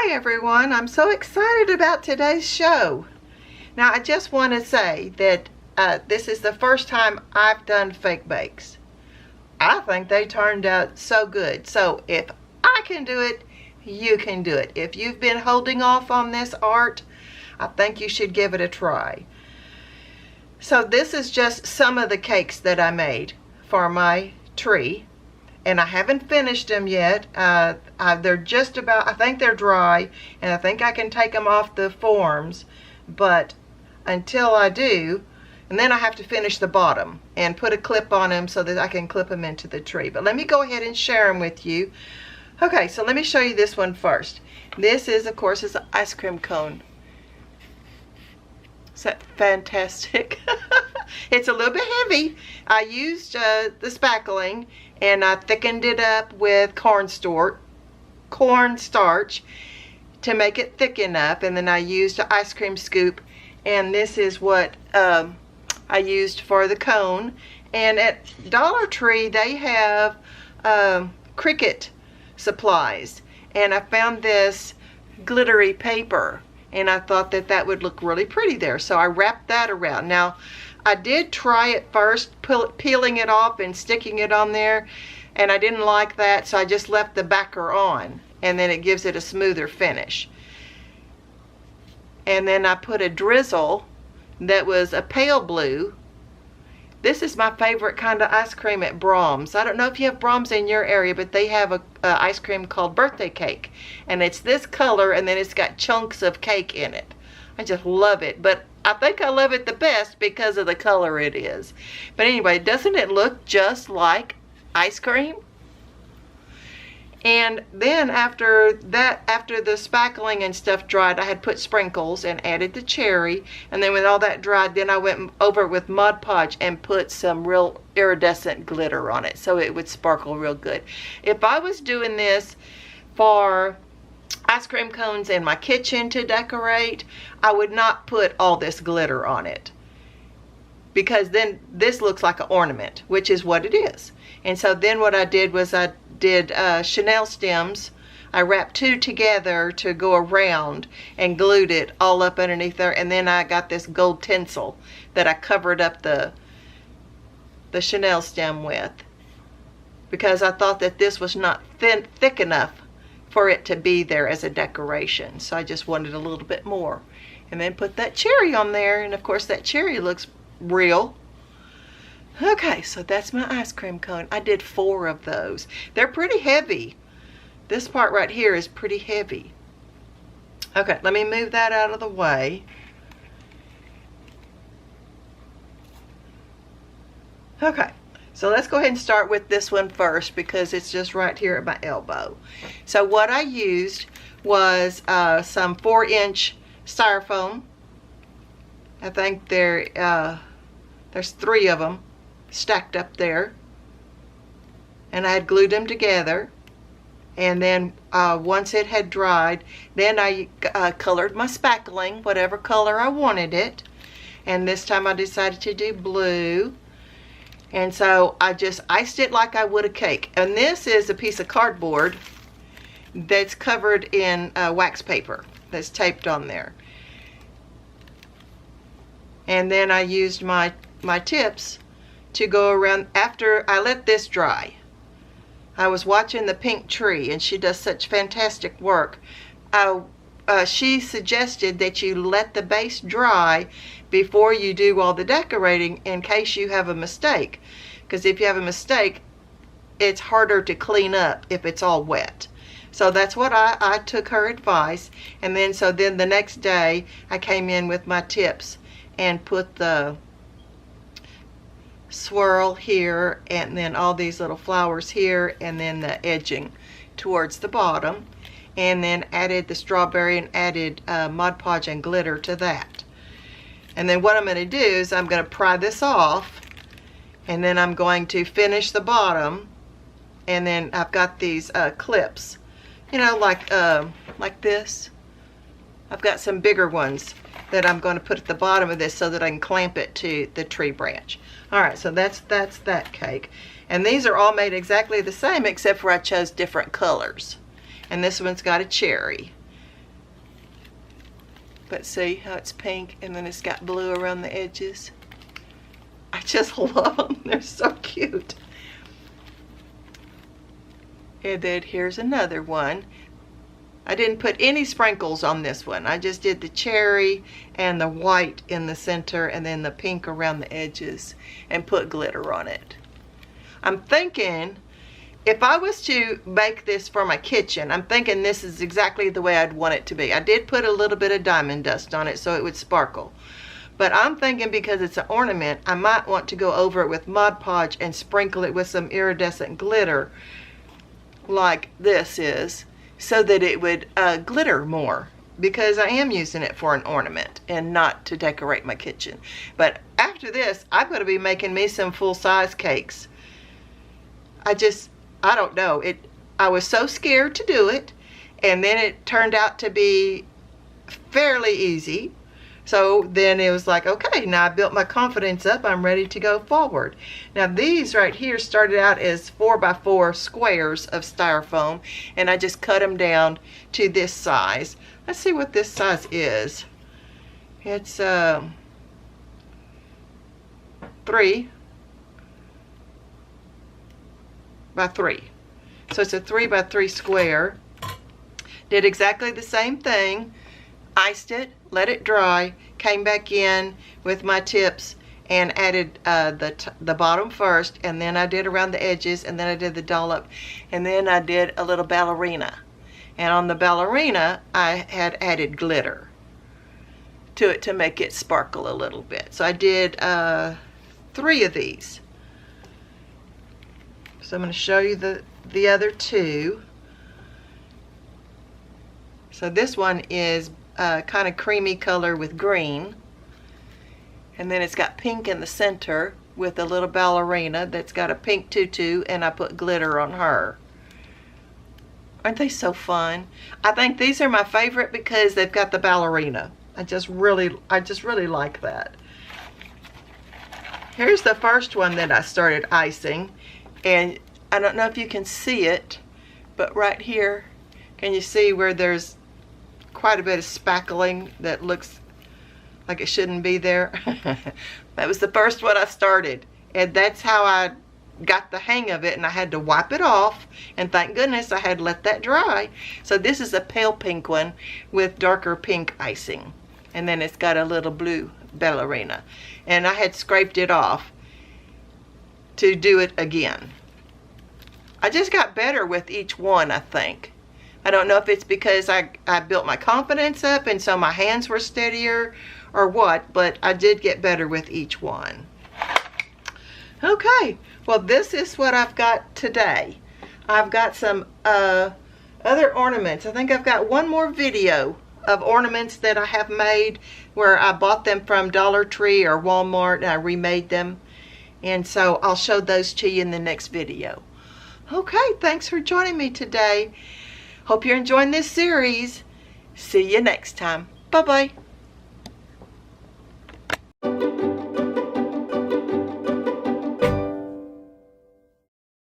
Hi everyone, I'm so excited about today's show. Now I just want to say that this is the first time I've done fake bakes. I think they turned out so good. So if I can do it, you can do it. If you've been holding off on this art, I think you should give it a try. So this is just some of the cakes that I made for my tree. And I haven't finished them yet. They're just about, I think they're dry, and I think I can take them off the forms, but until I do, and then I have to finish the bottom and put a clip on them so that I can clip them into the tree. But let me go ahead and share them with you. Okay, so let me show you this one first. This is, of course, is an ice cream cone. Is that fantastic? It's a little bit heavy. I used the spackling and I thickened it up with cornstarch to make it thick enough, and then I used an ice cream scoop, and this is what I used for the cone. And at Dollar Tree they have Cricut supplies, and I found this glittery paper, and I thought that that would look really pretty there, so I wrapped that around. Now I did try it first, peeling it off and sticking it on there, and I didn't like that, so I just left the backer on, and then it gives it a smoother finish. And then I put a drizzle that was a pale blue. This is my favorite kind of ice cream at Brahms. I don't know if you have Brahms in your area, but they have a ice cream called birthday cake, and it's this color, and then it's got chunks of cake in it. I just love it, but I think I love it the best because of the color it is. But anyway, doesn't it look just like ice cream? And then after the spackling and stuff dried, I had put sprinkles and added the cherry, and then when all that dried, then I went over with Mod Podge and put some real iridescent glitter on it so it would sparkle real good. If I was doing this for ice cream cones in my kitchen to decorate, I would not put all this glitter on it, because then this looks like an ornament, which is what it is. And so then what I did was I did chenille stems. I wrapped two together to go around and glued it all up underneath there, and then I got this gold tinsel that I covered up the chenille stem with, because I thought that this was not thick enough for it to be there as a decoration, so I just wanted a little bit more. And then put that cherry on there, and of course that cherry looks real. Okay, so that's my ice cream cone. I did 4 of those. They're pretty heavy. This part right here is pretty heavy. Okay, let me move that out of the way. Okay, so let's go ahead and start with this one first, because it's just right here at my elbow. So what I used was some 4-inch styrofoam. I think there's 3 of them stacked up there, and I had glued them together. And then once it had dried, then I colored my spackling whatever color I wanted it, and this time I decided to do blue. And so I just iced it like I would a cake. And this is a piece of cardboard that's covered in wax paper that's taped on there. And then I used my tips to go around. After I let this dry, I was watching the pink tree, and she does such fantastic work. She suggested that you let the base dry before you do all the decorating, in case you have a mistake, because if you have a mistake, it's harder to clean up if it's all wet. So that's what I took her advice. And then the next day I came in with my tips and put the swirl here, and then all these little flowers here, and then the edging towards the bottom, and then added the strawberry and added Mod Podge and glitter to that. And then what I'm going to do is I'm going to pry this off, and then I'm going to finish the bottom, and then I've got these clips, you know, like this. I've got some bigger ones that I'm going to put at the bottom of this so that I can clamp it to the tree branch. Alright, so that's that cake. And these are all made exactly the same, except for I chose different colors. And this one's got a cherry. But see how it's pink and then it's got blue around the edges? I just love them. They're so cute. And then here's another one. I didn't put any sprinkles on this one. I just did the cherry and the white in the center and then the pink around the edges and put glitter on it. I'm thinking if I was to bake this for my kitchen, I'm thinking this is exactly the way I'd want it to be. I did put a little bit of diamond dust on it so it would sparkle. But I'm thinking because it's an ornament, I might want to go over it with Mod Podge and sprinkle it with some iridescent glitter like this is, so that it would glitter more, because I am using it for an ornament and not to decorate my kitchen. But after this, I'm going to be making me some full-size cakes. I don't know. I was so scared to do it, and then it turned out to be fairly easy. So then it was like, okay, now I built my confidence up. I'm ready to go forward. Now these right here started out as 4x4 squares of styrofoam, and I just cut them down to this size. Let's see what this size is. It's 3 by 3. So it's a 3x3 square. Did exactly the same thing. Iced it, let it dry, came back in with my tips and added the bottom first, and then I did around the edges, and then I did the dollop, and then I did a little ballerina. And on the ballerina, I had added glitter to it to make it sparkle a little bit. So I did 3 of these. So I'm going to show you the other 2. So this one is kind of creamy color with green, and then it's got pink in the center with a little ballerina that's got a pink tutu, and I put glitter on her. Aren't they so fun? I think these are my favorite because they've got the ballerina. I just really like that. Here's the first one that I started icing, and I don't know if you can see it, but right here, can you see where there's quite a bit of spackling that looks like it shouldn't be there? That was the first one I started, and that's how I got the hang of it, and I had to wipe it off, and thank goodness I had let that dry. So this is a pale pink one with darker pink icing, and then it's got a little blue ballerina, and I had scraped it off to do it again. I just got better with each one, I think. I don't know if it's because I built my confidence up and so my hands were steadier or what, but I did get better with each one. Okay, well this is what I've got today. I've got some other ornaments. I think I've got one more video of ornaments that I have made where I bought them from Dollar Tree or Walmart and I remade them. And so I'll show those to you in the next video. Okay, thanks for joining me today. Hope you're enjoying this series. See you next time. Bye-bye.